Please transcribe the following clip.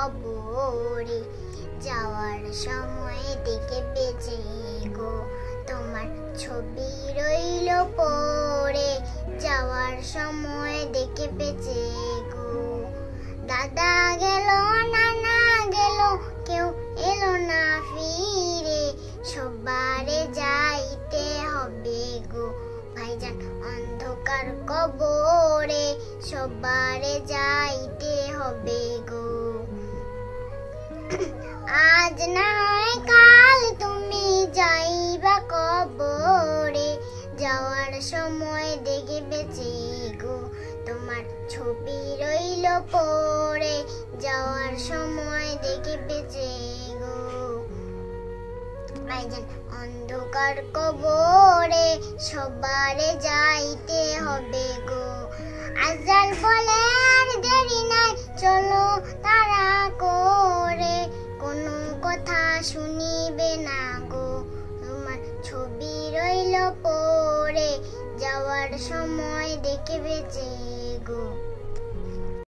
কবরে, যাওয়ার সময় দেখে বেঁচে গো তোমার ছবি রইল পড়ে, যাওয়ার সময় দেখে বেঁচে গো। দাদা গেল, নানা গেল, কেউ এলো না ফিরে, সবারে যাইতে হবে গো ভাইজান অন্ধকার কবরে, সবারে যাইতে হবে গো। আজ না হয় কাল তুমি যাইবা কবরে, যাওয়ার সময় দেখে বেঁচে গো তোমার ছবি রইল পড়ে, যাওয়ার সময় দেখে বেঁচে গো ভাইজান অন্ধকার কবরে, সবারে যাইতে হবে গো। আজরাইল বলে আর দেরি নাই, চলো তাড়া করে, কোনো কথা শুনিবে না গো তোমার ছবি রইল পড়ে, যাওয়ার সময় দেখে বেঁচে গো।